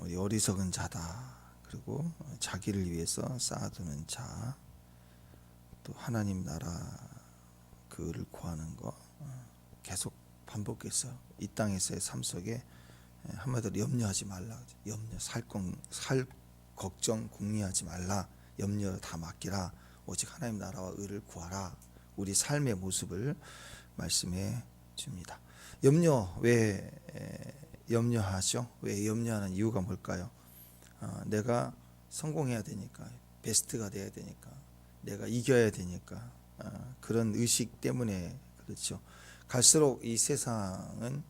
우리 어리석은 자다. 그리고 자기를 위해서 쌓아두는 자. 또 하나님 나라 그를 구하는 거 계속 반복해서 이 땅에서의 삶 속에 한마디로 염려하지 말라. 염려, 살 걱정, 궁리하지 말라. 염려 다 맡기라. 오직 하나님 나라와 의를 구하라. 우리 삶의 모습을 말씀해 줍니다. 염려, 왜 염려하죠? 왜 염려하는 이유가 뭘까요? 내가 성공해야 되니까, 베스트가 돼야 되니까, 내가 이겨야 되니까, 그런 의식 때문에 그렇죠. 갈수록 이 세상은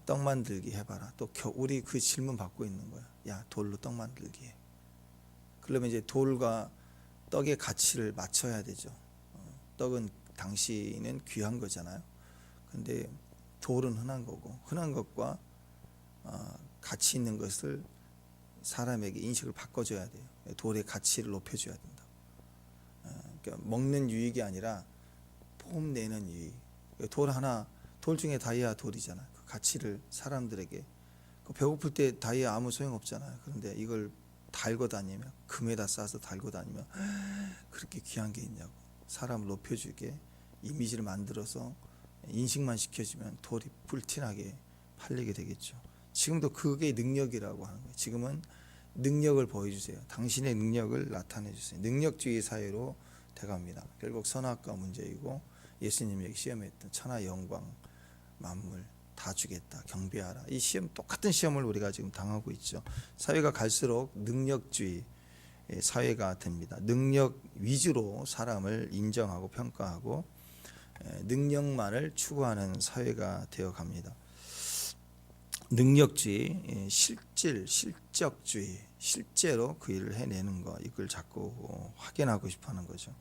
떡 만들기 해봐라. 또 우리 그 질문 받고 있는 거야. 야, 돌로 떡 만들기 해. 그러면 이제 돌과 떡의 가치를 맞춰야 되죠. 떡은 당시는 귀한 거잖아요. 근데 돌은 흔한 거고, 흔한 것과 가치 있는 것을 사람에게 인식을 바꿔줘야 돼요. 돌의 가치를 높여줘야 된다. 그러니까 먹는 유익이 아니라 폼 내는 유익. 돌 중에 다이아 돌이잖아요. 그 가치를 사람들에게, 배고플 때 다이아 아무 소용 없잖아요. 그런데 이걸 달고 다니면, 금에다 싸서 달고 다니면 그렇게 귀한 게 있냐고. 사람을 높여주게 이미지를 만들어서 인식만 시켜주면 돌이 불티나게 팔리게 되겠죠. 지금도 그게 능력이라고 하는 거예요. 지금은 능력을 보여주세요. 당신의 능력을 나타내 주세요. 능력주의 사회로 돼갑니다. 결국 선악과 문제이고, 예수님에게 시험했던 천하 영광 만물 다 주겠다, 경배하라. 이 시험, 똑같은 시험을 우리가 지금 당하고 있죠. 사회가 갈수록 능력주의 사회가 됩니다. 능력 위주로 사람을 인정하고 평가하고 능력만을 추구하는 사회가 되어 갑니다. 능력주의, 실적주의, 실제로 그 일을 해내는 거, 이걸 자꾸 확인하고 싶어하는 거죠.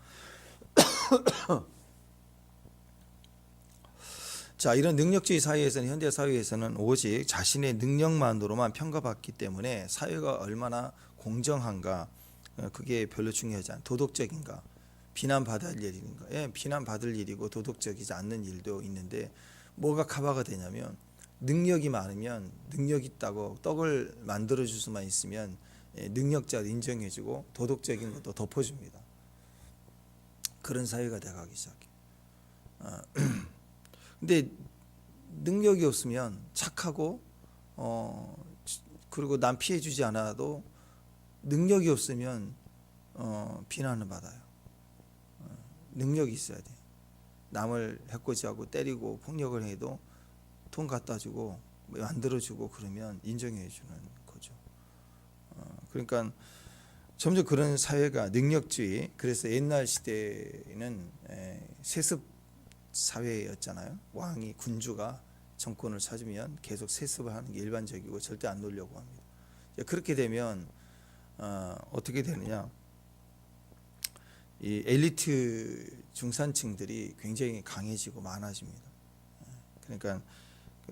자, 이런 능력주의 사회에서는, 현대 사회에서는 오직 자신의 능력만으로만 평가받기 때문에 사회가 얼마나 공정한가, 그게 별로 중요하지 않아요. 도덕적인가, 비난받을 일인가. 비난받을 일이고 도덕적이지 않는 일도 있는데, 뭐가 커버가 되냐면, 능력이 많으면, 능력 있다고 떡을 만들어줄 수만 있으면 능력자를 인정해주고 도덕적인 것도 덮어줍니다. 그런 사회가 돼가기 시작해요. 근데 능력이 없으면 착하고, 그리고 남 피해주지 않아도 능력이 없으면 비난을 받아요. 능력이 있어야 돼요. 남을 해코지하고 때리고 폭력을 해도 돈 갖다 주고 만들어주고 그러면 인정해 주는 거죠. 그러니까 점점 그런 사회가 능력주의. 그래서 옛날 시대에는 세습 사회였잖아요. 왕이, 군주가 정권을 찾으면 계속 세습을 하는 게 일반적이고 절대 안 놓으려고 합니다. 그렇게 되면 어떻게 되느냐, 이 엘리트 중산층들이 굉장히 강해지고 많아집니다. 그러니까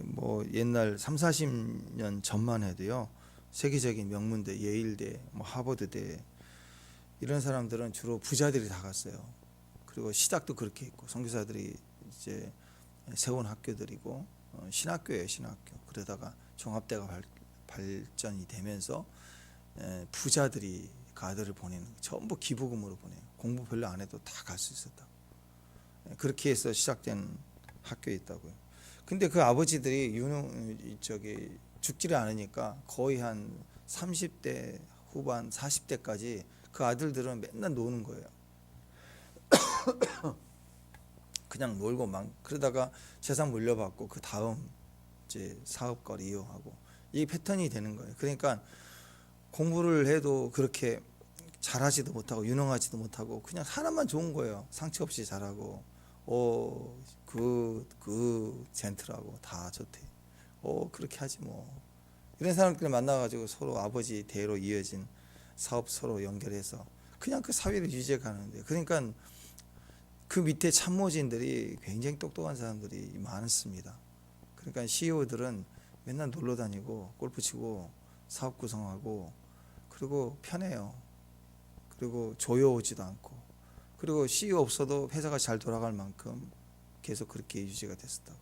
뭐 옛날 30-40년 전만 해도요, 세계적인 명문대, 예일대, 하버드대, 이런 사람들은 주로 부자들이 다 갔어요. 그리고 시작도 그렇게 했고, 선교사들이 이제 세운 학교들이고, 신학교예요, 신학교. 그러다가 종합대가 발전이 되면서 부자들이 아들을 보내는, 전부 기부금으로 보내요. 공부 별로 안 해도 다 갈 수 있었다. 그렇게 해서 시작된 학교에 있다고요. 근데 그 아버지들이 죽지를 않으니까 거의 한 30대 후반 40대까지 그 아들들은 맨날 노는 거예요. 그냥 놀고 막, 그러다가 재산 물려받고 그 다음 이제 사업거리 이용하고, 이 패턴이 되는 거예요. 그러니까 공부를 해도 그렇게 잘하지도 못하고 유능하지도 못하고 그냥 사람만 좋은 거예요. 상처 없이 잘하고, 그 젠틀하고 다 좋대. 그렇게 하지 뭐. 이런 사람들 만나가지고 서로 아버지 대로 이어진 사업 서로 연결해서 그냥 그 사회를 유지해 가는데, 그러니까 그 밑에 참모진들이 굉장히 똑똑한 사람들이 많습니다. 그러니까 CEO들은 맨날 놀러 다니고 골프 치고 사업 구성하고, 그리고 편해요. 그리고 조여오지도 않고, 그리고 CEO 없어도 회사가 잘 돌아갈 만큼 계속 그렇게 유지가 됐었다고.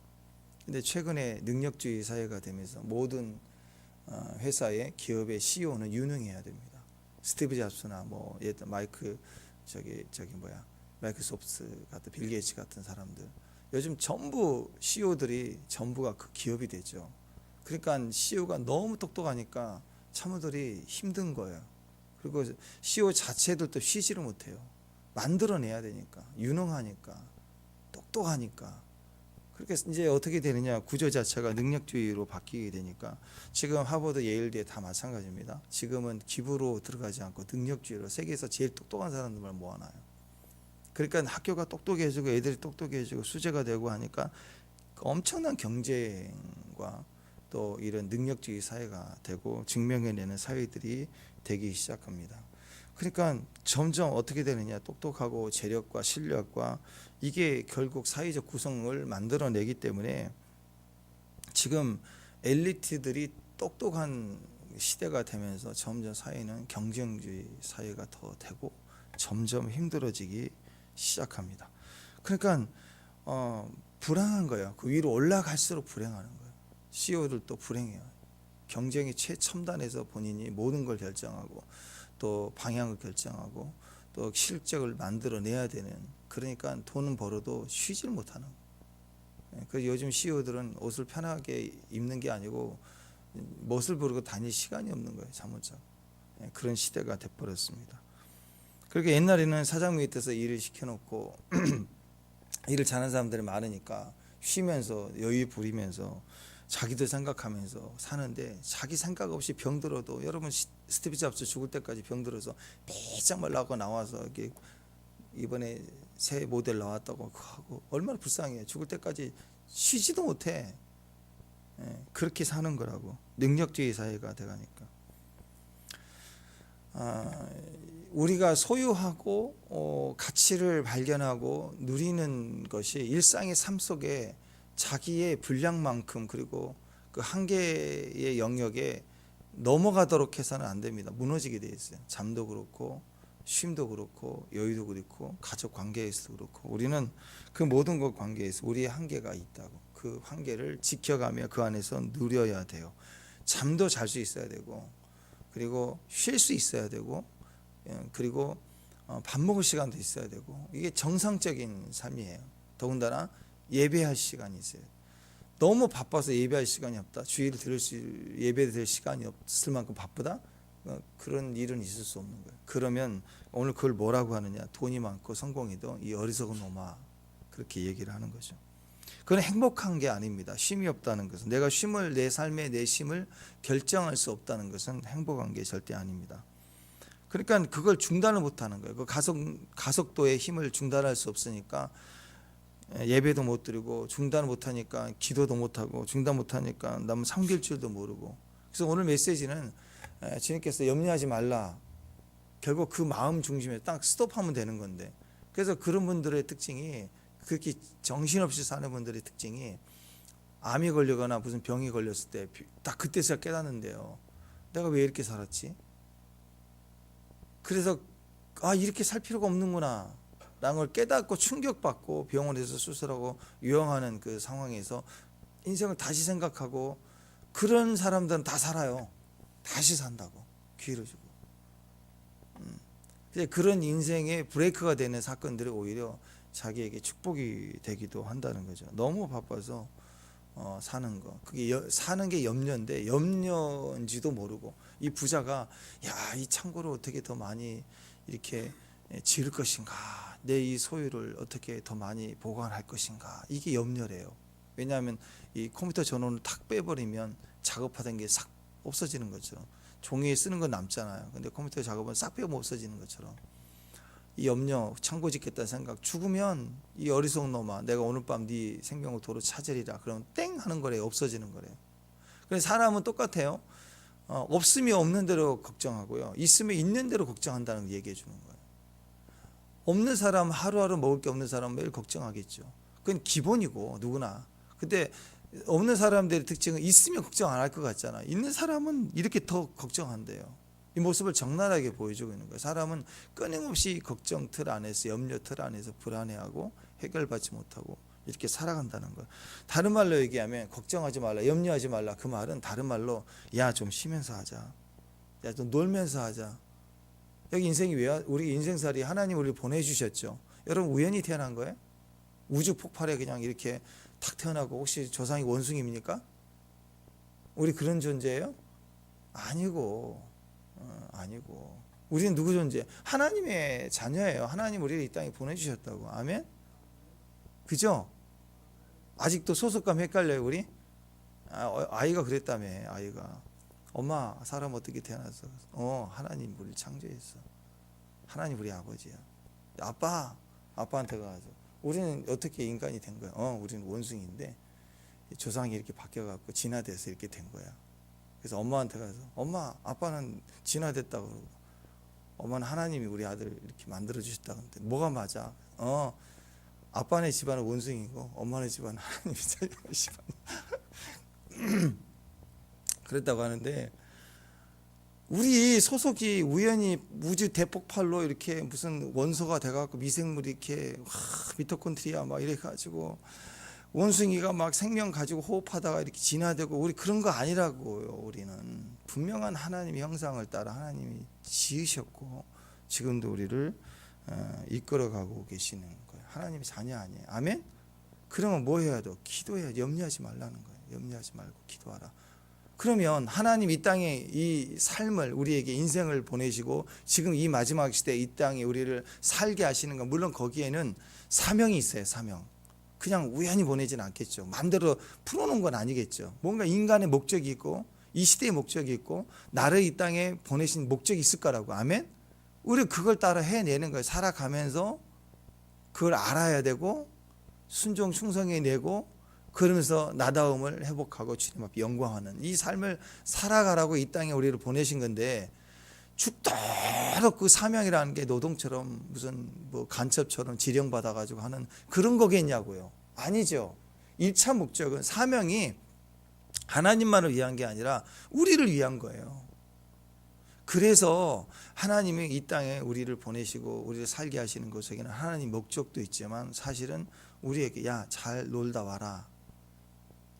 근데 최근에 능력주의 사회가 되면서 모든 회사의 기업의 CEO는 유능해야 됩니다. 스티브 잡스나 뭐 마이크 마이크로소프트 같은 빌 게이츠 같은 사람들 요즘 전부 CEO들이 전부가 그 기업이 되죠. 그러니까 CEO가 너무 똑똑하니까 참모들이 힘든 거예요. 그리고 CEO 자체들도 쉬지를 못해요. 만들어내야 되니까, 유능하니까, 똑똑하니까. 그렇게 이제 어떻게 되느냐, 구조 자체가 능력주의로 바뀌게 되니까 지금 하버드, 예일대 다 마찬가지입니다. 지금은 기부로 들어가지 않고 능력주의로 세계에서 제일 똑똑한 사람들만 모아놔요. 그러니까 학교가 똑똑해지고 애들이 똑똑해지고 수재가 되고 하니까 엄청난 경쟁과 또 이런 능력주의 사회가 되고 증명해내는 사회들이 되기 시작합니다. 그러니까 점점 어떻게 되느냐, 똑똑하고 재력과 실력과 이게 결국 사회적 구성을 만들어내기 때문에 지금 엘리트들이 똑똑한 시대가 되면서 점점 사회는 경쟁주의 사회가 더 되고 점점 힘들어지기 시작합니다. 그러니까 불행한 거예요. 그 위로 올라갈수록 불행하는 거예요. CEO들도 불행해요. 경쟁이 최첨단에서 본인이 모든 걸 결정하고 또 방향을 결정하고 또 실적을 만들어내야 되는, 그러니까 돈은 벌어도 쉬질 못하는 거예요. 그래서 요즘 CEO들은 옷을 편하게 입는 게 아니고 멋을 부르고 다닐 시간이 없는 거예요. 잠 못 자고. 그런 시대가 돼버렸습니다. 그렇게 옛날에는 사장 밑에서 일을 시켜놓고 일을 잘하는 사람들이 많으니까 쉬면서 여유 부리면서 자기도 생각하면서 사는데 자기 생각 없이 병들어도, 여러분 스티브 잡스 죽을 때까지 병들어서 빼짝 말라고 나와서 이렇게 이번에 새 모델 나왔다고 하고 얼마나 불쌍해요. 죽을 때까지 쉬지도 못해. 그렇게 사는 거라고. 능력주의 사회가 돼가니까. 우리가 소유하고 가치를 발견하고 누리는 것이 일상의 삶 속에 자기의 분량만큼 그리고 그 한계의 영역에 넘어가도록 해서는 안 됩니다. 무너지게 돼 있어요. 잠도 그렇고 쉼도 그렇고 여유도 그렇고 가족 관계에서도 그렇고 우리는 그 모든 것 관계에서 우리의 한계가 있다고. 그 한계를 지켜가며 그 안에서 누려야 돼요. 잠도 잘 수 있어야 되고 그리고 쉴 수 있어야 되고 그리고 밥 먹을 시간도 있어야 되고 이게 정상적인 삶이에요. 더군다나 예배할 시간이 있어요. 너무 바빠서 예배할 시간이 없다. 주일을 예배 드릴 시간이 없을 만큼 바쁘다. 그런 일은 있을 수 없는 거예요. 그러면 오늘 그걸 뭐라고 하느냐? 돈이 많고 성공해도 이 어리석은 놈아, 그렇게 얘기를 하는 거죠. 그건 행복한 게 아닙니다. 쉼이 없다는 것은, 내가 쉼을, 내 삶의 내 쉼을 결정할 수 없다는 것은 행복한 게 절대 아닙니다. 그러니까 그걸 중단을 못하는 거예요. 그 가속도의 힘을 중단할 수 없으니까 예배도 못 드리고 중단을 못하니까 기도도 못하고 중단 못하니까 남은 삼킬 줄도 모르고. 그래서 오늘 메시지는 주님께서 염려하지 말라. 결국 그 마음 중심에 딱 스톱하면 되는 건데, 그래서 그런 분들의 특징이, 그렇게 정신없이 사는 분들의 특징이 암이 걸리거나 무슨 병이 걸렸을 때 딱 그때서야 깨닫는데요. 내가 왜 이렇게 살았지? 그래서 이렇게 살 필요가 없는구나 라는 걸 깨닫고 충격받고 병원에서 수술하고 유영하는 그 상황에서 인생을 다시 생각하고, 그런 사람들은 다 살아요. 다시 산다고 기회를 주고. 그런 인생의 브레이크가 되는 사건들이 오히려 자기에게 축복이 되기도 한다는 거죠. 너무 바빠서 사는 거, 그게 사는 게 염려인데 염려인지도 모르고, 이 부자가 이 창고를 어떻게 더 많이 이렇게 지을 것인가, 내 이 소유를 어떻게 더 많이 보관할 것인가, 이게 염려래요. 왜냐하면 이 컴퓨터 전원을 탁 빼버리면 작업하던 게 싹 없어지는 것처럼, 종이에 쓰는 건 남잖아요. 근데 컴퓨터 작업은 싹 빼면 없어지는 것처럼, 이 염려, 창고 짓겠다는 생각, 죽으면 이 어리석은 놈아, 내가 오늘 밤 네 생명을 도로 찾으리라, 그러면 땡 하는 거래요. 없어지는 거래요. 그래서 사람은 똑같아요. 없으면 없는 대로 걱정하고요, 있으면 있는 대로 걱정한다는 걸 얘기해 주는 거예요. 없는 사람, 하루하루 먹을 게 없는 사람 매일 걱정하겠죠. 그건 기본이고 누구나. 근데 없는 사람들의 특징은 있으면 걱정 안 할 것 같잖아. 있는 사람은 이렇게 더 걱정한대요. 이 모습을 적나라하게 보여주고 있는 거예요. 사람은 끊임없이 걱정 틀 안에서, 염려 틀 안에서 불안해하고 해결받지 못하고 이렇게 살아간다는 거예요. 다른 말로 얘기하면 걱정하지 말라, 염려하지 말라. 그 말은 다른 말로 야 좀 쉬면서 하자, 야 좀 놀면서 하자. 여기 인생이 왜, 우리 인생살이 하나님 우리를 보내주셨죠. 여러분 우연히 태어난 거예요? 우주 폭발에 그냥 이렇게 탁 태어나고 혹시 조상이 원숭이입니까? 우리 그런 존재예요? 아니고 아니고 우리는 누구 존재? 하나님의 자녀예요. 하나님 우리를 이 땅에 보내주셨다고. 아멘? 그죠? 아직도 소속감 헷갈려요 우리? 아이가 그랬다며. 아이가 엄마 사람 어떻게 태어났어? 하나님 우리를 창조했어. 하나님 우리 아버지야. 아빠한테 가서 우리는 어떻게 인간이 된 거야? 우리는 원숭이인데 조상이 이렇게 바뀌어갖고 진화돼서 이렇게 된 거야. 그래서 엄마한테 가서 엄마 아빠는 진화됐다고 그러고 엄마는 하나님이 우리 아들 이렇게 만들어 주셨다고 하는데 뭐가 맞아? 아빠네 집안은 원숭이고 엄마네 집안은 하나님이 살리는 집안. 그랬다고 하는데 우리 소속이 우연히 우주 대폭발로 이렇게 무슨 원소가 돼갖고 미생물이 이렇게 미토콘드리아 막 이래 가지고 원숭이가 막 생명 가지고 호흡하다가 이렇게 진화되고 우리 그런 거 아니라고요. 우리는 분명한 하나님의 형상을 따라 하나님이 지으셨고 지금도 우리를 이끌어가고 계시는 거예요. 하나님의 자녀 아니에요. 아멘? 그러면 뭐 해야 돼? 기도해야. 염려하지 말라는 거예요. 염려하지 말고 기도하라. 그러면 하나님 이 땅에 이 삶을 우리에게 인생을 보내시고 지금 이 마지막 시대 이 땅에 우리를 살게 하시는 건 물론 거기에는 사명이 있어요. 사명. 그냥 우연히 보내지는 않겠죠. 마음대로 풀어놓은 건 아니겠죠. 뭔가 인간의 목적이 있고 이 시대의 목적이 있고 나를 이 땅에 보내신 목적이 있을 거라고. 아멘? 우리 그걸 따라 해내는 거예요. 살아가면서 그걸 알아야 되고 순종 충성해내고 그러면서 나다움을 회복하고 주님 앞에 영광하는 이 삶을 살아가라고 이 땅에 우리를 보내신 건데 죽도록 그 사명이라는 게 노동처럼 무슨 뭐 간첩처럼 지령받아 가지고 하는 그런 거겠냐고요. 아니죠. 1차 목적은 사명이 하나님만을 위한 게 아니라 우리를 위한 거예요. 그래서 하나님이 이 땅에 우리를 보내시고 우리를 살게 하시는 것에는 하나님 목적도 있지만 사실은 우리에게 야 잘 놀다 와라.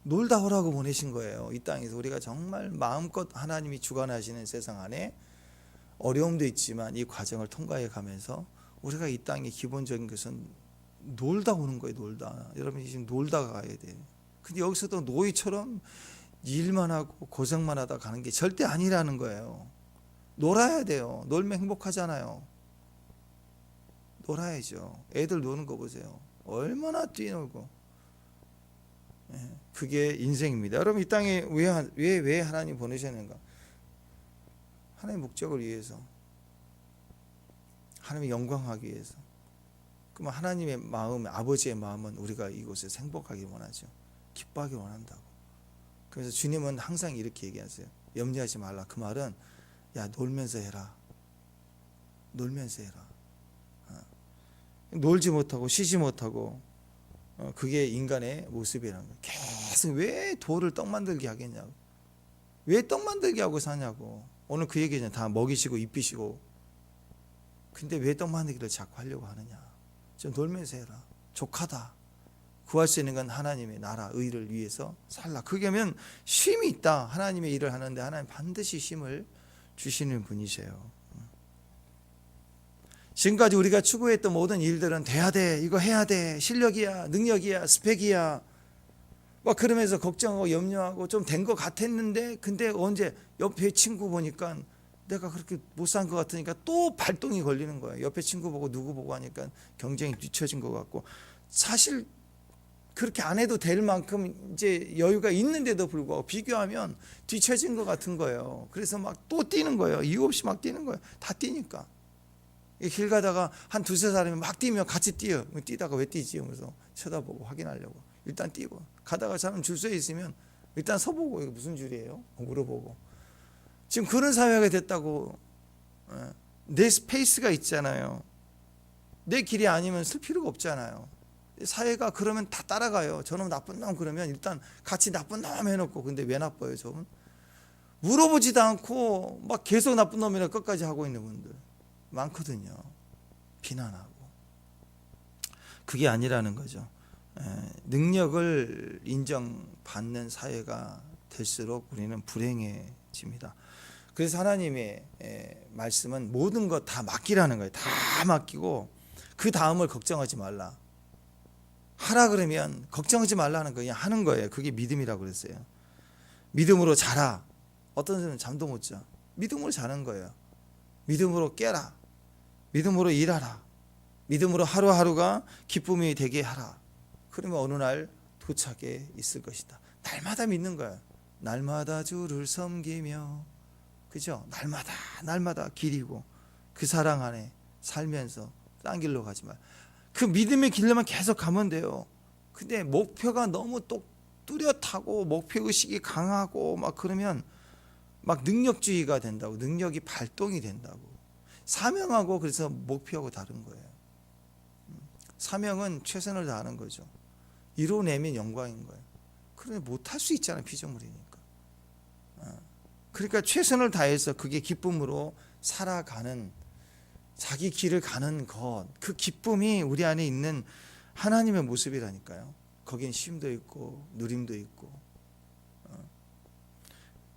놀다 오라고 보내신 거예요. 이 땅에서 우리가 정말 마음껏 하나님이 주관하시는 세상 안에 어려움도 있지만 이 과정을 통과해 가면서 우리가 이 땅의 기본적인 것은 놀다 오는 거예요. 놀다. 여러분이 지금 놀다 가야 돼요. 근데 여기서도 노예처럼 일만 하고 고생만 하다 가는 게 절대 아니라는 거예요. 놀아야 돼요. 놀면 행복하잖아요. 놀아야죠. 애들 노는 거 보세요. 얼마나 뛰놀고. 그게 인생입니다. 여러분 이 땅에 왜 하나님 보내셨는가? 하나님의 목적을 위해서, 하나님의 영광하기 위해서. 그러면 하나님의 마음, 아버지의 마음은 우리가 이곳에서 행복하길 원하죠. 기뻐하길 원한다고. 그래서 주님은 항상 이렇게 얘기하세요. 염려하지 말라. 그 말은 야 놀면서 해라. 놀면서 해라. 놀지 못하고 쉬지 못하고 그게 인간의 모습이라는 거예요. 계속 왜 돌을 떡 만들게 하겠냐고. 왜 떡 만들게 하고 사냐고. 오늘 그 얘기는 다 먹이시고 입히시고. 근데 왜 떡 만들기를 자꾸 하려고 하느냐. 좀 놀면서 해라. 족하다. 구할 수 있는 건 하나님의 나라 의를 위해서 살라. 그게면 쉼이 있다. 하나님의 일을 하는데 하나님 반드시 쉼을 주시는 분이세요. 지금까지 우리가 추구했던 모든 일들은 돼야 돼, 이거 해야 돼, 실력이야, 능력이야, 스펙이야 막 그러면서 걱정하고 염려하고 좀 된 것 같았는데 근데 언제 옆에 친구 보니까 내가 그렇게 못 산 것 같으니까 또 발동이 걸리는 거예요. 옆에 친구 보고 누구 보고 하니까 경쟁이 뒤처진 것 같고 사실 그렇게 안 해도 될 만큼 이제 여유가 있는데도 불구하고 비교하면 뒤처진 것 같은 거예요. 그래서 막 또 뛰는 거예요. 이유 없이 막 뛰는 거예요. 다 뛰니까. 길 가다가 한 두세 사람이 막 뛰면 같이 뛰어. 뛰다가 왜 뛰지? 하면서 쳐다보고 확인하려고. 일단 뛰고. 가다가 사람 줄 서에 있으면 일단 서보고 이거 무슨 줄이에요? 물어보고. 지금 그런 사회가 됐다고. 내 스페이스가 있잖아요. 내 길이 아니면 쓸 필요가 없잖아요. 사회가 그러면 다 따라가요. 저놈 나쁜 놈 그러면 일단 같이 나쁜 놈 해놓고 근데 왜 나빠요 저분? 물어보지도 않고 막 계속 나쁜 놈이라 끝까지 하고 있는 분들 많거든요. 비난하고. 그게 아니라는 거죠. 능력을 인정받는 사회가 될수록 우리는 불행해집니다. 그래서 하나님의 말씀은 모든 것 다 맡기라는 거예요. 다 맡기고 그 다음을 걱정하지 말라. 하라 그러면 걱정하지 말라는 거 그냥 하는 거예요. 그게 믿음이라고 그랬어요. 믿음으로 자라. 어떤 사람은 잠도 못 자. 믿음으로 자는 거예요. 믿음으로 깨라. 믿음으로 일하라. 믿음으로 하루하루가 기쁨이 되게 하라. 그러면 어느 날 도착에 있을 것이다. 날마다 믿는 거예요. 날마다 주를 섬기며, 그죠? 날마다 길이고 그 사랑 안에 살면서 딴 길로 가지 말. 그 믿음의 길로만 계속 가면 돼요. 근데 목표가 너무 뚜렷하고 목표 의식이 강하고 막 그러면 막 능력주의가 된다고, 능력이 발동이 된다고. 사명하고 그래서 목표하고 다른 거예요. 사명은 최선을 다하는 거죠. 이뤄내면 영광인 거예요. 그런데 못할 수 있잖아요. 피조물이니까. 그러니까 최선을 다해서 그게 기쁨으로 살아가는, 자기 길을 가는 것, 그 기쁨이 우리 안에 있는 하나님의 모습이라니까요. 거긴 쉼도 있고 누림도 있고,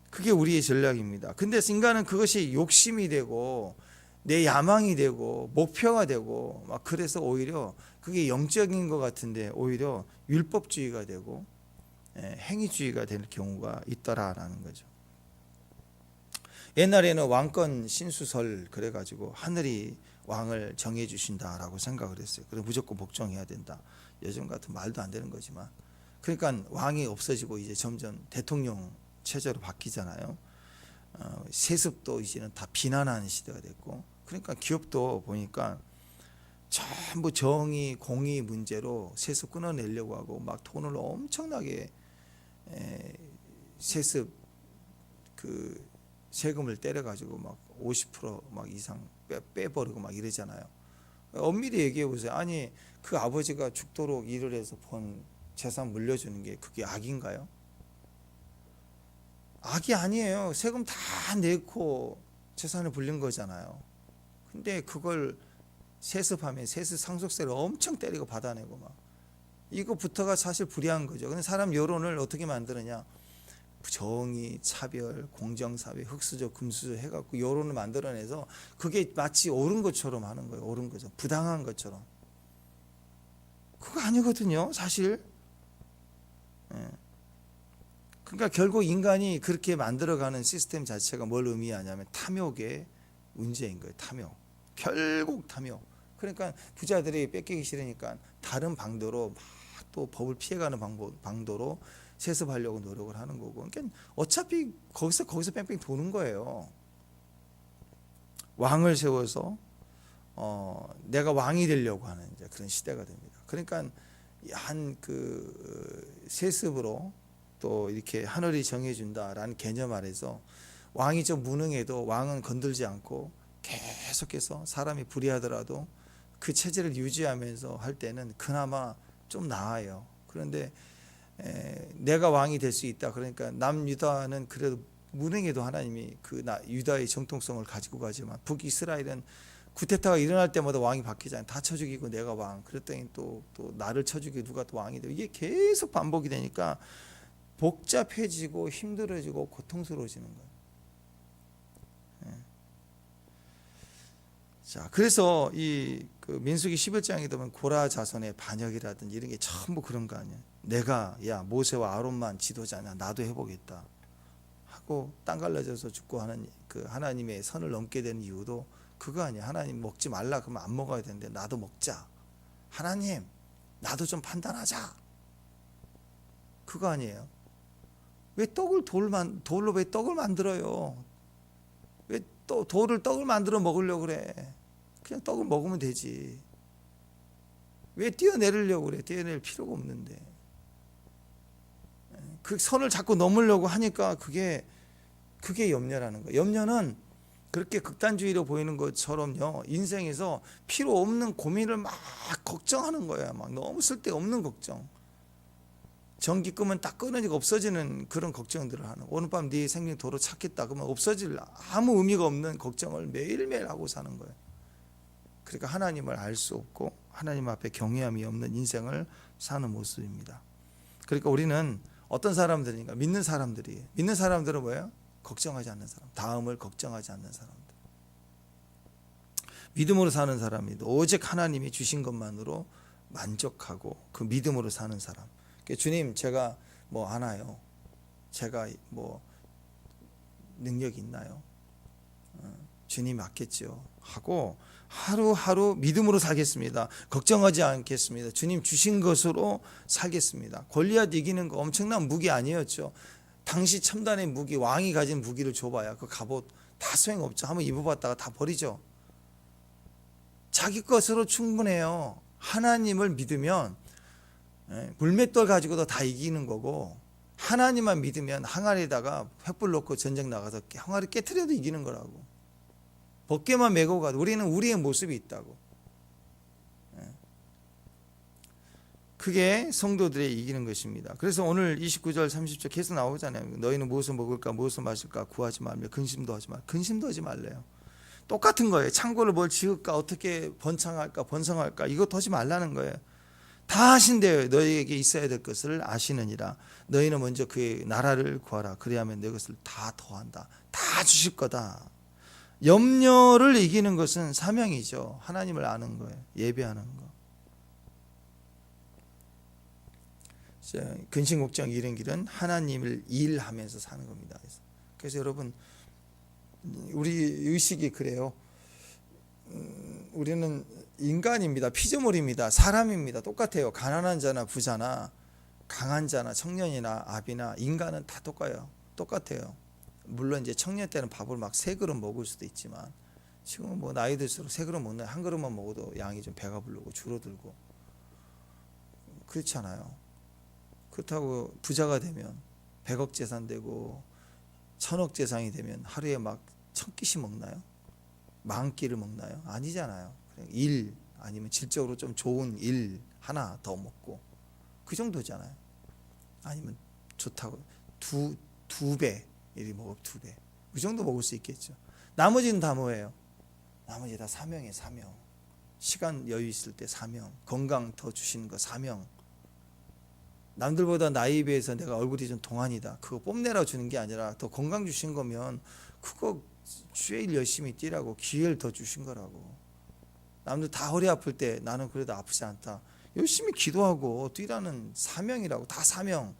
그게 우리의 전략입니다. 근데 인간은 그것이 욕심이 되고 내 야망이 되고 목표가 되고 막 그래서 오히려 그게 영적인 것 같은데 오히려 율법주의가 되고 행위주의가 될 경우가 있더라라는 거죠. 옛날에는 왕권 신수설 그래가지고 하늘이 왕을 정해 주신다라고 생각을 했어요. 그래서 무조건 복종해야 된다. 요즘 같은 말도 안 되는 거지만, 그러니까 왕이 없어지고 이제 점점 대통령 체제로 바뀌잖아요. 세습도 이제는 다 비난하는 시대가 됐고, 그러니까 기업도 보니까 전부 정의, 공의 문제로 세습 끊어내려고 하고 막 돈을 엄청나게 세습 그 세금을 때려가지고 막 50% 이상 빼버리고 막 이러잖아요. 엄밀히 얘기해 보세요. 아니 그 아버지가 죽도록 일을 해서 번 재산 물려주는 게 그게 악인가요? 악이 아니에요. 세금 다 내고 재산을 불린 거잖아요. 근데 그걸 세습하면 세습 상속세를 엄청 때리고 받아내고 막, 이거부터가 사실 불의한 거죠. 근데 사람 여론을 어떻게 만드느냐? 정의, 차별, 공정사회, 흑수저, 금수저 해갖고 여론을 만들어내서 그게 마치 옳은 것처럼 하는 거예요. 옳은 거죠. 부당한 것처럼. 그거 아니거든요, 사실. 그러니까 결국 인간이 그렇게 만들어가는 시스템 자체가 뭘 의미하냐면 탐욕의 문제인 거예요. 탐욕. 결국 탐욕. 그러니까 부자들이 뺏기기 싫으니까 다른 방도로 막 또 법을 피해가는 방도로 세습하려고 노력을 하는 거고, 그러니까 어차피 거기서 뺑뺑 도는 거예요. 왕을 세워서 내가 왕이 되려고 하는 이제 그런 시대가 됩니다. 그러니까 한 그 세습으로 또 이렇게 하늘이 정해준다라는 개념 아래서 왕이 좀 무능해도 왕은 건들지 않고 계속해서 사람이 불의하더라도 그 체제를 유지하면서 할 때는 그나마 좀 나아요. 그런데 내가 왕이 될 수 있다. 그러니까 남유다는 그래도 무능해도 하나님이 그 유다의 정통성을 가지고 가지만 북이스라엘은 구테타가 일어날 때마다 왕이 바뀌잖아요. 다 쳐 죽이고 내가 왕. 그랬더니 또 나를 쳐 죽이고 누가 또 왕이 되고, 이게 계속 반복이 되니까 복잡해지고 힘들어지고 고통스러워지는 거예요. 자, 그래서 그 민수기 11장에 보면 고라 자손의 반역이라든지 이런 게 전부 그런 거 아니에요. 내가 모세와 아론만 지도자냐, 나도 해보겠다 하고 땅 갈라져서 죽고 하는 그 하나님의 선을 넘게 되는 이유도 그거 아니에요. 하나님 먹지 말라 그러면 안 먹어야 되는데 나도 먹자. 하나님 나도 좀 판단하자. 그거 아니에요. 왜 돌로 왜 떡을 만들어요? 왜 또 떡을 만들어 먹으려고 그래? 그냥 떡을 먹으면 되지. 왜 뛰어내리려고 그래? 뛰어낼 필요가 없는데. 그 선을 자꾸 넘으려고 하니까 그게 염려라는 거예요. 염려는 그렇게 극단주의로 보이는 것처럼요, 인생에서 필요 없는 고민을 막 걱정하는 거야. 막 너무 쓸데없는 걱정. 전기 끄면 딱 끊어지고 없어지는 그런 걱정들을 하는. 오늘 밤 네 생명 도로 찾겠다 그러면 없어질 아무 의미가 없는 걱정을 매일매일 하고 사는 거예요. 그러니까 하나님을 알 수 없고 하나님 앞에 경외함이 없는 인생을 사는 모습입니다. 그러니까 우리는 어떤 사람들인가? 믿는 사람들은 뭐예요? 걱정하지 않는 사람, 다음을 걱정하지 않는 사람들. 믿음으로 사는 사람이 오직 하나님이 주신 것만으로 만족하고 그 믿음으로 사는 사람. 그러니까 주님, 제가 뭐 하나요? 제가 뭐 능력이 있나요? 주님 맞겠죠 하고 하루하루 믿음으로 살겠습니다. 걱정하지 않겠습니다. 주님 주신 것으로 살겠습니다. 골리앗 이기는 거 엄청난 무기 아니었죠. 당시 첨단의 무기, 왕이 가진 무기를 줘봐야 그 갑옷 다 소용없죠. 한번 입어봤다가 다 버리죠. 자기 것으로 충분해요. 하나님을 믿으면 물맷돌 가지고도 다 이기는 거고, 하나님만 믿으면 항아리에다가 횃불 놓고 전쟁 나가서 항아리 깨트려도 이기는 거라고. 벗개만 메고 가도 우리는 우리의 모습이 있다고. 그게 성도들의 이기는 것입니다. 그래서 오늘 29절 30절 계속 나오잖아요. 너희는 무엇을 먹을까 무엇을 마실까 구하지 말며 근심도 하지 말. 근심도 하지 말래요. 똑같은 거예요. 창고를 뭘 지을까, 어떻게 번성할까 이것도 하지 말라는 거예요. 다 하신대요. 너희에게 있어야 될 것을 아시느니라. 너희는 먼저 그의 나라를 구하라. 그래야만 내 것을 다 더한다. 다 주실 거다. 염려를 이기는 것은 사명이죠. 하나님을 아는 거예요. 예배하는 거. 근심 걱정 잃은 길은 하나님을 일하면서 사는 겁니다. 그래서 여러분, 우리 의식이 그래요. 우리는 인간입니다. 피조물입니다. 사람입니다. 똑같아요. 가난한 자나 부자나 강한 자나 청년이나 아비나 인간은 다 똑같아요. 물론 이제 청년 때는 밥을 막 3그릇 먹을 수도 있지만, 지금은 뭐 나이 들수록 3그릇 먹는, 한 그릇만 먹어도 양이 좀 배가 부르고 줄어들고 그렇지 않아요. 그렇다고 부자가 되면 100억 재산 되고 1000억 재산이 되면 하루에 막 1000끼씩 먹나요? 10,000끼를 먹나요? 아니잖아요. 일, 아니면 질적으로 좀 좋은 일 하나 더 먹고 그 정도잖아요. 아니면 좋다고 두 배, 일이 먹어 2배. 그 정도 먹을 수 있겠죠. 나머지는 다 뭐예요? 나머지 다 사명이에요. 사명. 시간 여유 있을 때 사명. 건강 더 주시는 거 사명. 남들보다 나이에 비해서 내가 얼굴이 좀 동안이다, 그거 뽐내라 주는 게 아니라 더 건강 주신 거면 그거 주의 일 열심히 뛰라고, 기회를 더 주신 거라고. 남들 다 허리 아플 때 나는 그래도 아프지 않다, 열심히 기도하고 뛰라는 사명이라고. 다 사명.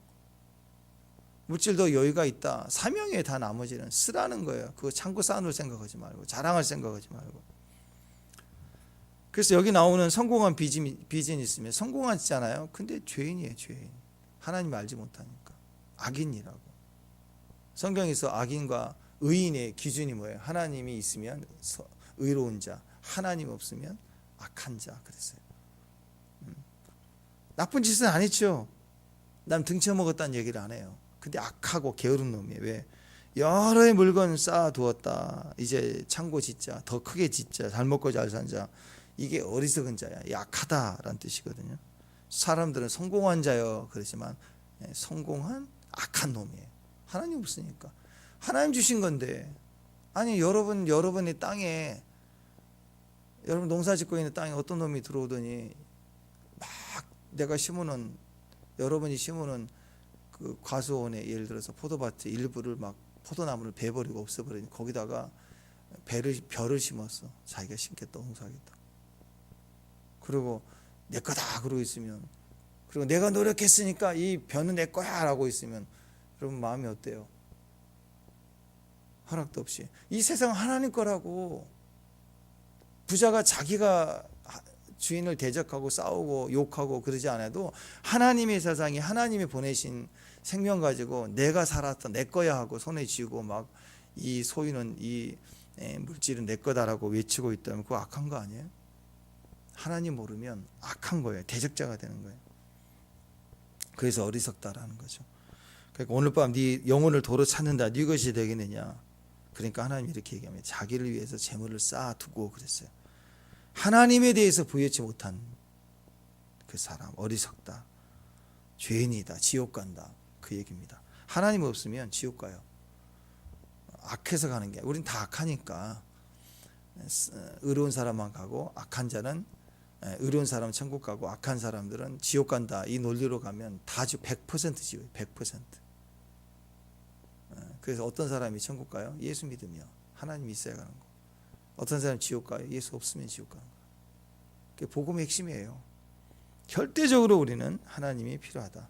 물질 더 여유가 있다, 사명에 다. 나머지는 쓰라는 거예요. 그거 창고 쌓아놓을 생각하지 말고, 자랑할 생각하지 말고. 그래서 여기 나오는 성공한 빚이 있으면 성공하잖아요. 근데 죄인이에요. 죄인. 하나님 알지 못하니까 악인이라고. 성경에서 악인과 의인의 기준이 뭐예요? 하나님이 있으면 의로운 자, 하나님 없으면 악한 자 그랬어요. 나쁜 짓은 안 했죠. 남 등쳐먹었다는 얘기를 안 해요. 근데 악하고 게으른 놈이에요. 왜? 여러의 물건 쌓아두었다, 이제 창고 짓자, 더 크게 짓자, 잘 먹고 잘 산자. 이게 어리석은 자야, 약하다라는 뜻이거든요. 사람들은 성공한 자여 그러지만 성공한 악한 놈이에요. 하나님 없으니까. 하나님 주신 건데, 아니 여러분의 땅에, 여러분 농사 짓고 있는 땅에 어떤 놈이 들어오더니 막 내가 심으는, 여러분이 심으는 그 과수원에 예를 들어서 포도밭 일부를 막 포도나무를 베버리고 없애버리니 거기다가 벼를 심었어. 자기가 심겠다, 홍수하겠다. 그리고 내 거다 그러고 있으면, 그리고 내가 노력했으니까 이 벼는 내 거야 라고 있으면 여러분 마음이 어때요? 허락도 없이. 이 세상 하나님 거라고. 부자가 자기가 주인을 대적하고 싸우고 욕하고 그러지 않아도 하나님의 세상이, 하나님이 보내신 생명 가지고 내가 살았다, 내 거야 하고 손에 쥐고 막 이 소유는, 이 물질은 내 거다라고 외치고 있다면 그거 악한 거 아니에요? 하나님 모르면 악한 거예요. 대적자가 되는 거예요. 그래서 어리석다라는 거죠. 그러니까 오늘 밤 네 영혼을 도로 찾는다, 네 것이 되겠느냐. 그러니까 하나님이 이렇게 얘기합니다. 자기를 위해서 재물을 쌓아두고 그랬어요. 하나님에 대해서 부여치 못한 그 사람 어리석다, 죄인이다, 지옥 간다, 그 얘기입니다. 하나님 없으면 지옥 가요. 악해서 가는 게, 우린 다 악하니까 의로운 사람만 가고 악한 자는 의로운 사람은 천국 가고 악한 사람들은 지옥 간다, 이 논리로 가면 다 100% 지옥, 100%. 그래서 어떤 사람이 천국 가요? 예수 믿으며 하나님 있어야 가는 거. 어떤 사람이 지옥 가요? 예수 없으면 지옥 가는 거. 그게 복음의 핵심이에요. 절대적으로 우리는 하나님이 필요하다.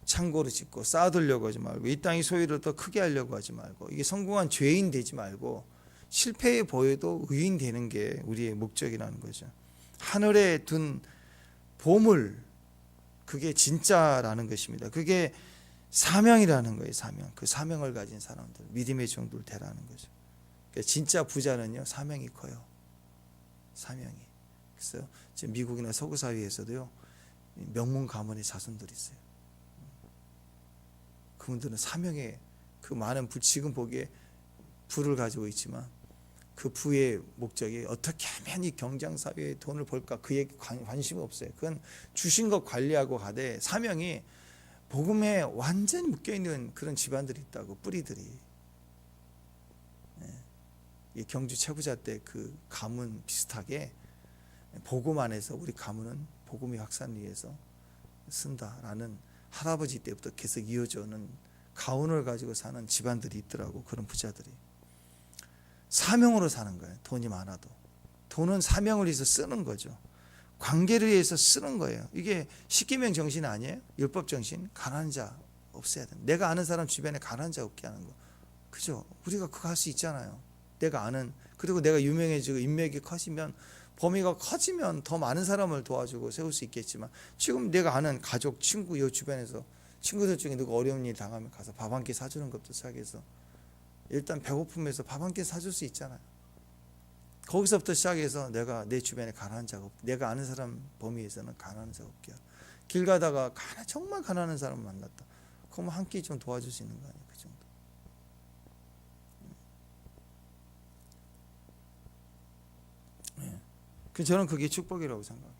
창고를 짓고 쌓아두려고 하지 말고, 이 땅의 소유를 더 크게 하려고 하지 말고, 이게 성공한 죄인 되지 말고 실패해 보여도 의인 되는 게 우리의 목적이라는 거죠. 하늘에 둔 보물, 그게 진짜라는 것입니다. 그게 사명이라는 거예요. 사명. 그 사명을 가진 사람들, 믿음의 종들 되라는 거죠. 그러니까 진짜 부자는요, 사명이 커요. 사명이. 그래서 지금 미국이나 서구 사회에서도요, 명문 가문의 자손들이 있어요. 그분들은 사명에, 그 많은 지금 보기에 부를 가지고 있지만 그 부의 목적이 어떻게 하면 이 경쟁사회에 돈을 벌까, 그에 관심이 없어요. 그건 주신 것 관리하고 가되, 사명이 복음에 완전히 묶여있는 그런 집안들이 있다고, 뿌리들이. 이 경주 최부자 때 그 가문 비슷하게 복음 안에서 우리 가문은 복음의 확산을 위해서 쓴다라는 할아버지 때부터 계속 이어져 오는 가훈을 가지고 사는 집안들이 있더라고. 그런 부자들이 사명으로 사는 거예요. 돈이 많아도 돈은 사명을 위해서 쓰는 거죠. 관계를 위해서 쓰는 거예요. 이게 십계명 정신 아니에요? 율법 정신. 가난한 자 없애야 돼. 내가 아는 사람 주변에 가난한 자 없게 하는 거. 그죠? 우리가 그거 할 수 있잖아요. 내가 아는, 그리고 내가 유명해지고 인맥이 커지면, 범위가 커지면 더 많은 사람을 도와주고 세울 수 있겠지만, 지금 내가 아는 가족, 친구, 이 주변에서 친구들 중에 누가 어려운 일 당하면 가서 밥 한 끼 사주는 것부터 시작해서 일단 배고픔에서 밥 한 끼 사줄 수 있잖아요. 거기서부터 시작해서 내가 내 주변에 가난한 자가 없게, 내가 아는 사람 범위에서는 가난한 자가 없게, 길 가다가 정말 가난한 사람을 만났다, 그러면 한 끼 좀 도와줄 수 있는 거 아니에요. 그 정도. 저는 그게 축복이라고 생각해요.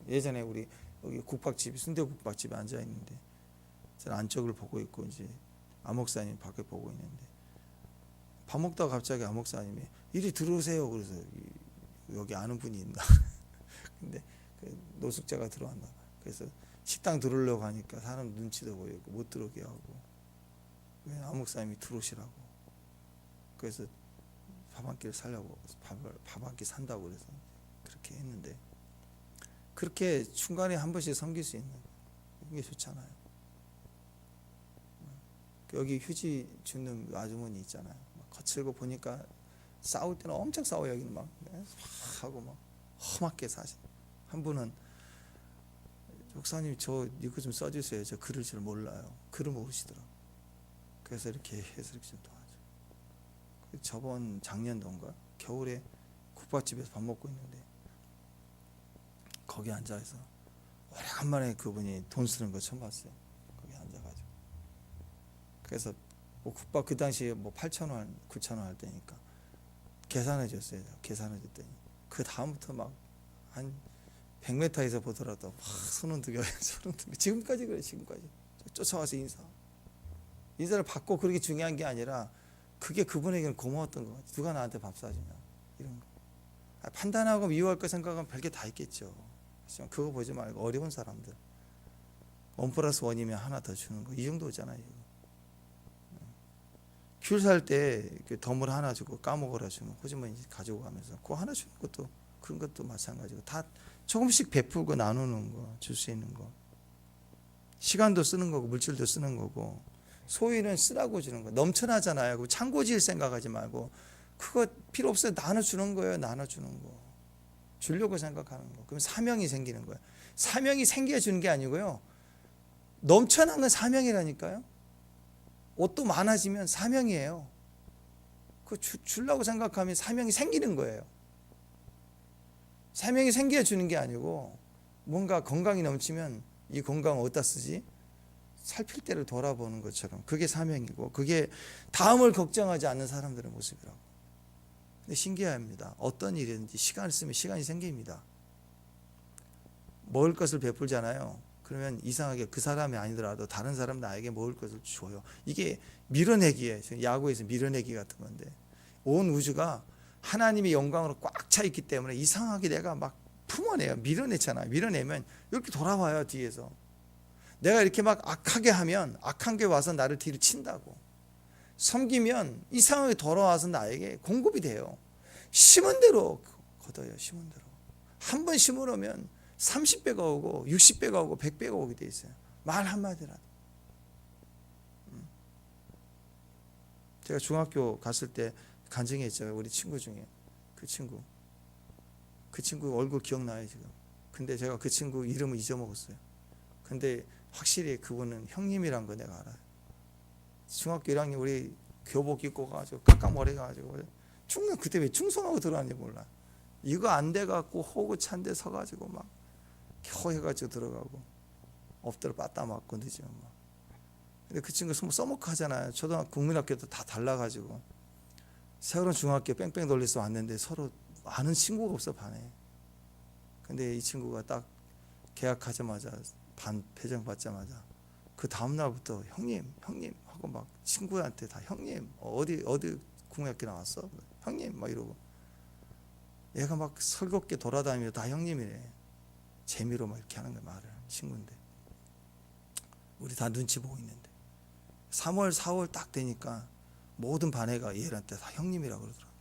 예전에 우리 여기 국밥집, 순대국밥집에 앉아 있는데, 저는 안쪽을 보고 있고 이제 아목사님 밖에 보고 있는데, 밥 먹다가 갑자기 아목사님이 이리 들어오세요. 그래서 여기 아는 분이 있나. 근데 그 노숙자가 들어왔나 봐요. 그래서 식당 들어오려고 하니까 사람 눈치도 보이고 못 들어오게 하고, 아목사님이 들어오시라고. 그래서 밥 한 끼를 살려고, 밥 한 끼 산다고 그래서 그렇게 했는데, 그렇게 중간에 한 번씩 섬길 수 있는 게 좋잖아요. 여기 휴지 주는 아주머니 있잖아요. 거칠고 보니까 싸울 때는 엄청 싸워요. 여기는 막 하고 막 험하게 사신. 한 분은, 목사님 저 이거 좀 써주세요. 저 글을 잘 몰라요. 글을 모르시더라고. 그래서 이렇게 해서 이렇게 좀 도와줘. 저번 작년도인가 겨울에 국밥집에서 밥 먹고 있는데, 거기 앉아서 오래간만에 그분이 돈 쓰는 거 처음 봤어요. 거기 앉아가지고. 그래서 뭐 국밥 그 당시에 뭐 8,000원, 9,000원 할 때니까 계산해 줬어요. 계산해 줬더니 그 다음부터 막 한 100m에서 보더라도 막 손은 두겨, 손은 두겨. 지금까지 그래. 지금까지 쫓아와서 인사를 받고, 그렇게 중요한 게 아니라 그게 그분에게는 고마웠던 것 같아요. 누가 나한테 밥 사주냐, 이런 거. 판단하고 미워할 거 생각하면 별게 다 있겠죠. 하지만 그거 보지 말고 어려운 사람들, 1+1이면 하나 더 주는 거, 이 정도잖아요. 귤 살 때 덤을 하나 주고 까먹으라 주면 호주머니 가지고 가면서 그거 하나 주는 것도, 그런 것도 마찬가지고, 다 조금씩 베풀고 나누는 거, 줄 수 있는 거. 시간도 쓰는 거고 물질도 쓰는 거고, 소유는 쓰라고 주는 거. 넘쳐나잖아요. 창고 지을 생각하지 말고 그거 필요 없어요. 나눠주는 거예요. 나눠주는 거. 주려고 생각하는 거. 그럼 사명이 생기는 거예요. 사명이 생겨주는 게 아니고요, 넘쳐난 건 사명이라니까요. 옷도 많아지면 사명이에요. 그거 주려고 생각하면 사명이 생기는 거예요. 사명이 생겨주는 게 아니고, 뭔가 건강이 넘치면 이 건강 어디다 쓰지? 살필 때를 돌아보는 것처럼, 그게 사명이고, 그게 다음을 걱정하지 않는 사람들의 모습이라고. 근데 신기합니다. 어떤 일이든지 시간을 쓰면 시간이 생깁니다. 먹을 것을 베풀잖아요. 그러면 이상하게 그 사람이 아니더라도 다른 사람 나에게 먹을 것을 줘요. 이게 밀어내기예요. 야구에서 밀어내기 같은 건데, 온 우주가 하나님의 영광으로 꽉 차 있기 때문에 이상하게 내가 막 품어내요. 밀어내잖아요. 밀어내면 이렇게 돌아와요. 뒤에서 내가 이렇게 막 악하게 하면 악한 게 와서 나를 뒤로 친다고. 섬기면 이상하게 돌아와서 나에게 공급이 돼요. 심은 대로 거둬요. 심은 대로. 한 번 심으려면 30배가 오고 60배가 오고 100배가 오게 돼 있어요. 말 한마디라도. 제가 중학교 갔을 때 간증했죠. 우리 친구 중에 그 친구 얼굴 기억나요 지금. 근데 제가 그 친구 이름을 잊어먹었어요. 근데 확실히 그분은 형님이란 거 내가 알아요. 중학교 1학년 우리 교복 입고 가지고 깎아머리 가지고 그때 왜 충성하고 들어왔는지 몰라. 이거 안 돼갖고 호구 찬 데 서가지고 막 혀해가지고 들어가고 엎드려 빠따 맞고 늦으면 막. 근데 그 친구 써먹하잖아요. 초등학교 국민학교도 다 달라가지고 세월은 중학교 뺑뺑 돌려서 왔는데 서로 아는 친구가 없어 반에. 근데 이 친구가 딱 계약하자마자 반 배정 받자마자 그 다음 날부터 형님 하고 막 친구한테 다 형님 어디 국민학교 나왔어? 형님 막 이러고 얘가 막 설겁게 돌아다니며 다 형님이래. 재미로 막 이렇게 하는 거야 말을. 친구인데 우리 다 눈치 보고 있는데 3월 4월 딱 되니까 모든 반 애가 얘한테 다 형님이라고 그러더라고.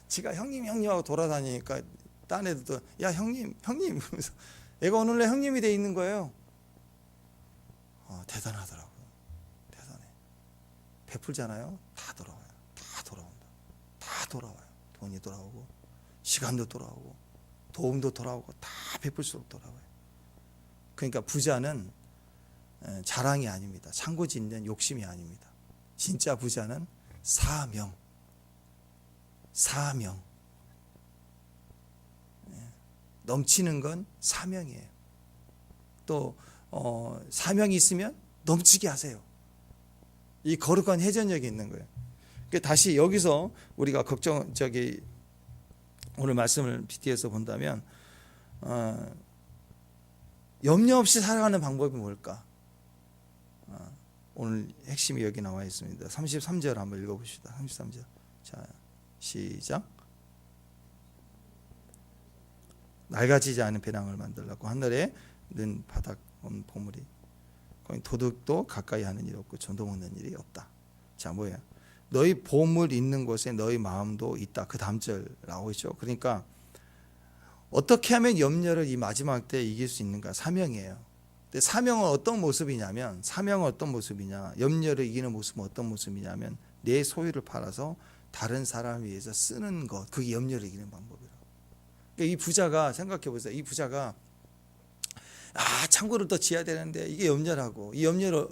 지가 형님 하고 돌아다니니까 딴 애들도 야 형님 그러면서 얘가 오늘날 형님이 돼 있는 거예요. 대단하더라고요. 대단해. 베풀잖아요. 다 돌아와요. 다 돌아온다. 다 돌아와요. 돈이 돌아오고 시간도 돌아오고 도움도 돌아오고 다 베풀수록 돌아와요. 그러니까 부자는 자랑이 아닙니다. 창고 짓는 욕심이 아닙니다. 진짜 부자는 사명. 넘치는 건 사명이에요. 또 사명이 있으면 넘치게 하세요. 이 거룩한 회전력이 있는 거예요. 그러니까 다시 여기서 우리가 오늘 말씀을 BT에서 본다면 염려 없이 살아가는 방법이 뭘까? 오늘 핵심이 여기 나와 있습니다. 33절 한번 읽어봅시다. 33절. 자, 시작. 낡아지지 않은 배낭을 만들라고 하늘에 는 바닥 없는 보물이 거기 도둑도 가까이 하는 일 없고 전도 먹는 일이 없다. 자, 뭐예요? 너희 보물 있는 곳에 너희 마음도 있다. 그 다음 절 나오고 있죠. 그러니까 어떻게 하면 염려를 이 마지막 때 이길 수 있는가? 사명이에요. 근데 사명은 어떤 모습이냐면 염려를 이기는 모습은 어떤 모습이냐면 내 소유를 팔아서 다른 사람을 위해서 쓰는 것. 그게 염려를 이기는 방법이라고. 그러니까 이 부자가 생각해 보세요. 이 부자가 창고를 더 지어야 되는데 이게 염려라고. 이 염려를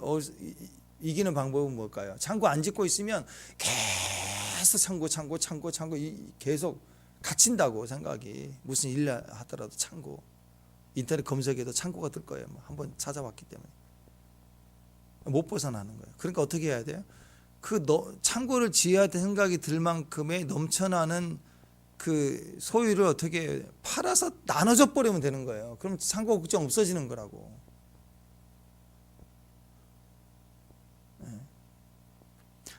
이기는 방법은 뭘까요? 창고 안 짓고 있으면 계속 창고 계속 갇힌다고 생각이. 무슨 일 하더라도 창고. 인터넷 검색해도 창고가 뜰 거예요. 한번 찾아봤기 때문에 못 벗어나는 거예요. 그러니까 어떻게 해야 돼요? 창고를 지어야 될 생각이 들 만큼의 넘쳐나는 그 소유를 어떻게 팔아서 나눠줘 버리면 되는 거예요. 그럼 창고 걱정 없어지는 거라고.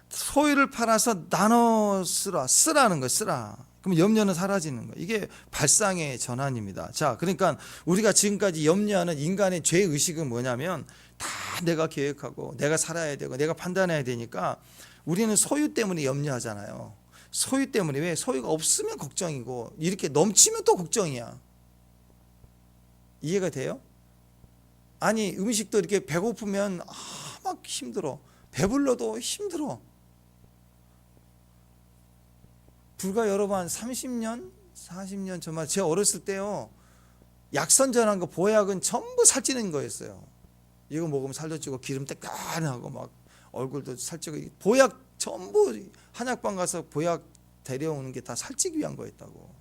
소유를 팔아서 나눠 쓰라는 거예요. 쓰라. 그럼 염려는 사라지는 거예요. 이게 발상의 전환입니다. 자, 그러니까 우리가 지금까지 염려하는 인간의 죄의식은 뭐냐면 다 내가 계획하고 내가 살아야 되고 내가 판단해야 되니까 우리는 소유 때문에 염려하잖아요. 소유 때문에. 왜? 소유가 없으면 걱정이고 이렇게 넘치면 또 걱정이야. 이해가 돼요? 아니 음식도 이렇게 배고프면 막 힘들어. 배불러도 힘들어. 불과 여러분 한 30년, 40년 전만 제가 어렸을 때요. 약선전한 거 보약은 전부 살찌는 거였어요. 이거 먹으면 살도 찌고 기름 때까하고 막 얼굴도 살찌고 보약 전부 한약방 가서 보약 데려오는 게 다 살찌기 위한 거였다고.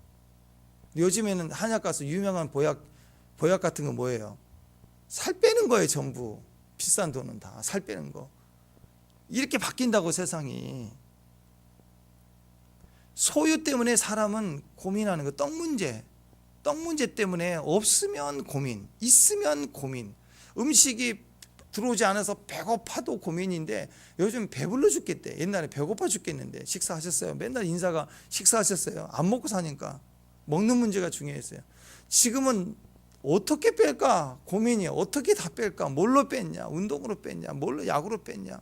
요즘에는 한약 가서 유명한 보약 같은 거 뭐예요? 살 빼는 거예요. 전부 비싼 돈은 다 살 빼는 거. 이렇게 바뀐다고 세상이. 소유 때문에 사람은 고민하는 거. 떡 문제 때문에 없으면 고민, 있으면 고민. 음식이 들어오지 않아서 배고파도 고민인데 요즘 배불러 죽겠대. 옛날에 배고파 죽겠는데 식사하셨어요? 맨날 인사가 식사하셨어요? 안 먹고 사니까 먹는 문제가 중요했어요. 지금은 어떻게 뺄까 고민이야. 어떻게 다 뺄까? 뭘로 뺐냐? 운동으로 뺐냐? 뭘로 약으로 뺐냐?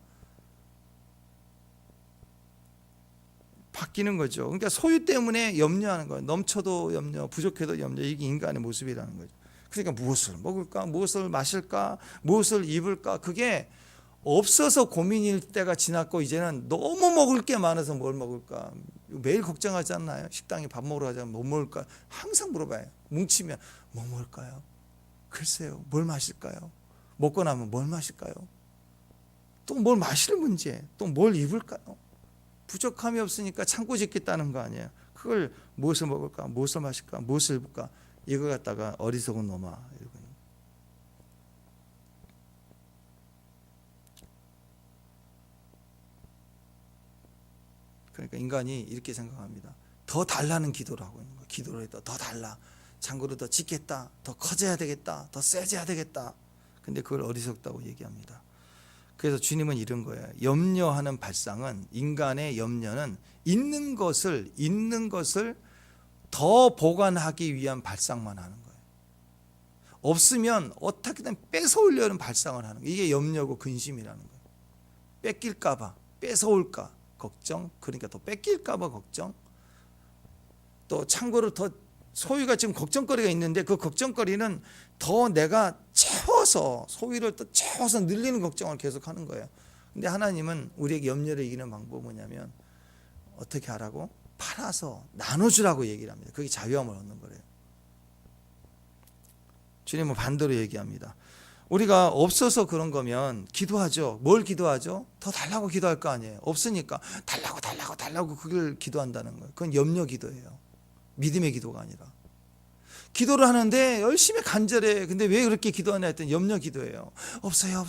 바뀌는 거죠. 그러니까 소유 때문에 염려하는 거예요. 넘쳐도 염려, 부족해도 염려. 이게 인간의 모습이라는 거죠. 그러니까 무엇을 먹을까? 무엇을 마실까? 무엇을 입을까? 그게 없어서 고민일 때가 지났고 이제는 너무 먹을 게 많아서 뭘 먹을까? 매일 걱정하지 않나요? 식당에 밥 먹으러 가자면 뭐 먹을까? 항상 물어봐요. 뭉치면 뭐 먹을까요? 글쎄요. 뭘 마실까요? 먹고 나면 뭘 마실까요? 또 뭘 마실 문제, 또 뭘 입을까요? 부족함이 없으니까 창고 짓겠다는 거 아니에요. 그걸 무엇을 먹을까? 무엇을 마실까? 무엇을 입을까? 이거 갖다가 어리석은 놈아 이러고. 그러니까 인간이 이렇게 생각합니다. 더 달라는 기도를 하고 있는 거예요. 기도를 해도 더 달라. 창고를 더 짓겠다. 더 커져야 되겠다. 더 세져야 되겠다. 근데 그걸 어리석다고 얘기합니다. 그래서 주님은 이런 거예요. 염려하는 발상은, 인간의 염려는 있는 것을 더 보관하기 위한 발상만 하는 거예요. 없으면 어떻게든 뺏어오려는 발상을 하는 거예요. 이게 염려고 근심이라는 거예요. 뺏길까 봐, 뺏어올까 걱정, 그러니까 더 뺏길까 봐 걱정, 또 참고로 더 소유가 지금 걱정거리가 있는데 그 걱정거리는 더 내가 채워서, 소유를 또 채워서 늘리는 걱정을 계속 하는 거예요. 근데 하나님은 우리에게 염려를 이기는 방법은 뭐냐면 어떻게 하라고? 팔아서 나눠주라고 얘기를 합니다. 그게 자유함을 얻는 거래요. 주님은 반대로 얘기합니다. 우리가 없어서 그런 거면 기도하죠. 뭘 기도하죠? 더 달라고 기도할 거 아니에요. 없으니까 달라고 그걸 기도한다는 거예요. 그건 염려 기도예요. 믿음의 기도가 아니라. 기도를 하는데 열심히 간절해. 근데 왜 그렇게 기도하냐 했더니 염려 기도예요. 없어요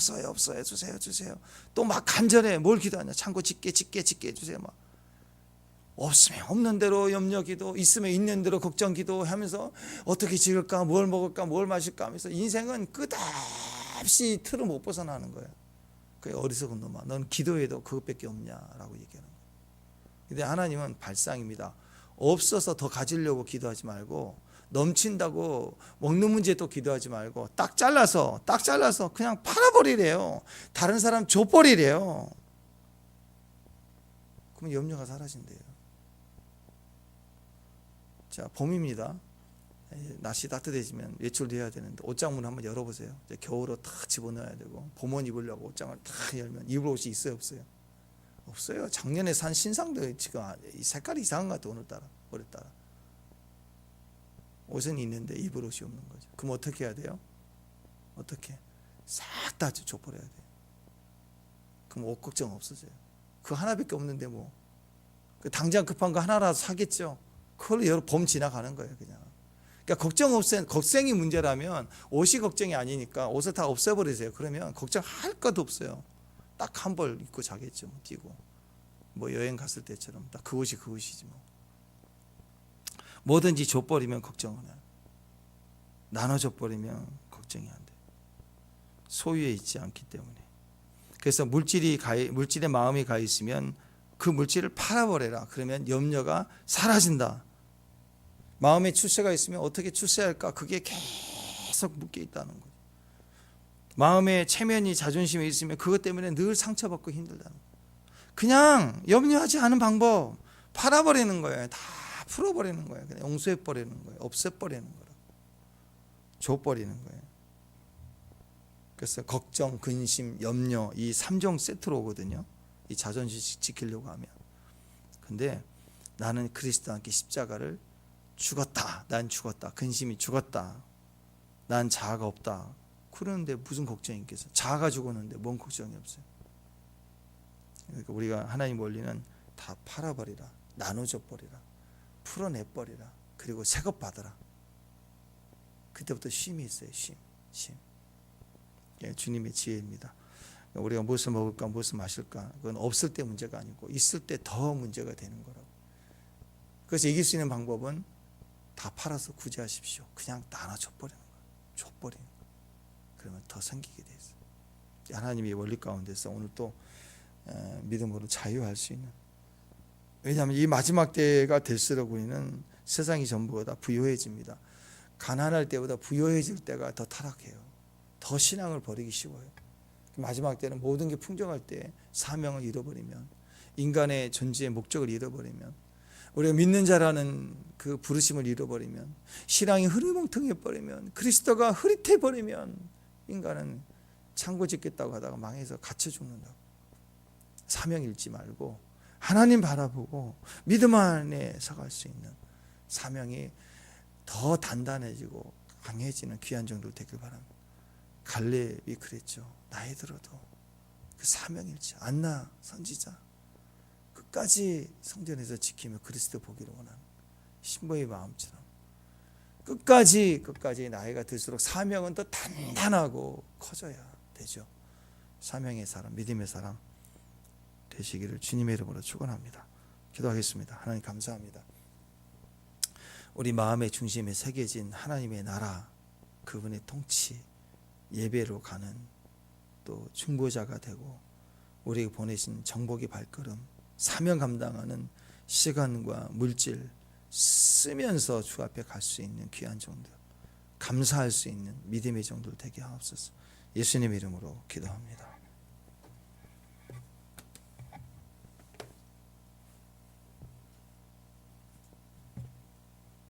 주세요. 또 막 간절해. 뭘 기도하냐? 창고 짓게 해주세요. 막 없으면 없는 대로 염려 기도, 있으면 있는 대로 걱정 기도 하면서 어떻게 지을까, 뭘 먹을까, 뭘 마실까 하면서 인생은 끝없이 틀을 못 벗어나는 거예요. 그게 어리석은 놈아, 넌 기도해도 그것밖에 없냐라고 얘기하는 거예요. 근데 하나님은 발상입니다. 없어서 더 가지려고 기도하지 말고, 넘친다고 먹는 문제에 또 기도하지 말고 딱 잘라서 그냥 팔아버리래요. 다른 사람 줘버리래요. 그럼 염려가 사라진대요. 자, 봄입니다. 날씨 따뜻해지면 외출도 해야 되는데 옷장문 한번 열어보세요. 이제 겨울옷 탁 집어넣어야 되고, 봄옷 입으려고 옷장을 탁 열면 입을 옷이 있어요 없어요? 없어요. 작년에 산 신상들 지금 색깔이 이상한 것 같아. 오늘따라 옷은 있는데 입을 옷이 없는 거죠. 그럼 어떻게 해야 돼요? 어떻게? 싹 다 줘버려야 돼요. 그럼 옷 걱정 없어져요. 그 하나밖에 없는데 뭐 당장 급한 거 하나라도 사겠죠. 그걸로 봄 지나가는 거예요 그냥. 그러니까 걱정이 문제라면 옷이 걱정이 아니니까 옷을 다 없애버리세요. 그러면 걱정할 것도 없어요. 딱 한 벌 입고 자겠죠. 뛰고 뭐 여행 갔을 때처럼 딱 그 옷이지 뭐. 뭐든지 줘버리면 걱정은 안 해. 나눠줘버리면 걱정이 안 돼. 소유에 있지 않기 때문에. 그래서 물질에 마음이 가 있으면 그 물질을 팔아버려라. 그러면 염려가 사라진다. 마음에 출세가 있으면 어떻게 출세할까? 그게 계속 묶여 있다는 거예요. 마음에 체면이, 자존심이 있으면 그것 때문에 늘 상처받고 힘들다는 거예요. 그냥 염려하지 않은 방법, 팔아버리는 거예요. 다 풀어버리는 거예요. 그냥 용서해버리는 거예요. 없애버리는 거예요. 줘버리는 거예요. 그래서 걱정, 근심, 염려, 이 3종 세트로 오거든요. 이 자존심 지키려고 하면. 근데 나는 그리스도와 함께 십자가를 죽었다. 난 죽었다. 근심이 죽었다. 난 자아가 없다. 그러는데 무슨 걱정이 있겠어요? 자아가 죽었는데 뭔 걱정이 없어요. 그러니까 우리가 하나님 원리는 다 팔아버리라. 나눠줘버리라. 풀어내버리라. 그리고 새것 받아라. 그때부터 쉼이 있어요. 쉼. 예, 주님의 지혜입니다. 우리가 무엇을 먹을까, 무엇을 마실까, 그건 없을 때 문제가 아니고 있을 때 더 문제가 되는 거라고. 그래서 이길 수 있는 방법은 다 팔아서 구제하십시오. 그냥 나눠줘버리는 거예요. 줘버리는 거예요. 그러면 더 생기게 돼 있어요. 하나님의 원리 가운데서 오늘 또 믿음으로 자유할 수 있는. 왜냐하면 이 마지막 때가 될수록 우리는 세상이 전부가 다 부유해집니다. 가난할 때보다 부유해질 때가 더 타락해요. 더 신앙을 버리기 쉬워요. 마지막 때는 모든 게 풍족할 때 사명을 잃어버리면, 인간의 존재의 목적을 잃어버리면, 우리가 믿는 자라는 그 부르심을 잃어버리면, 신앙이 흐리멍텅해버리면, 그리스도가 흐릿해버리면 인간은 창고 짓겠다고 하다가 망해서 갇혀 죽는다고. 사명 잃지 말고 하나님 바라보고 믿음 안에 서갈 수 있는 사명이 더 단단해지고 강해지는 귀한 종들 되길 바랍니다. 갈렙이 그랬죠. 나이 들어도 그 사명 잃지. 안나 선지자 끝까지 성전에서 지키며 그리스도 보기를 원하는 신부의 마음처럼 끝까지 나이가 들수록 사명은 더 단단하고 커져야 되죠. 사명의 사람, 믿음의 사람 되시기를 주님의 이름으로 축원합니다. 기도하겠습니다. 하나님 감사합니다. 우리 마음의 중심에 새겨진 하나님의 나라, 그분의 통치, 예배로 가는 또 중보자가 되고 우리에게 보내신 정복의 발걸음, 사명 감당하는 시간과 물질 쓰면서 주 앞에 갈 수 있는 귀한 종들, 감사할 수 있는 믿음의 종들 되게 하옵소서. 예수님 이름으로 기도합니다.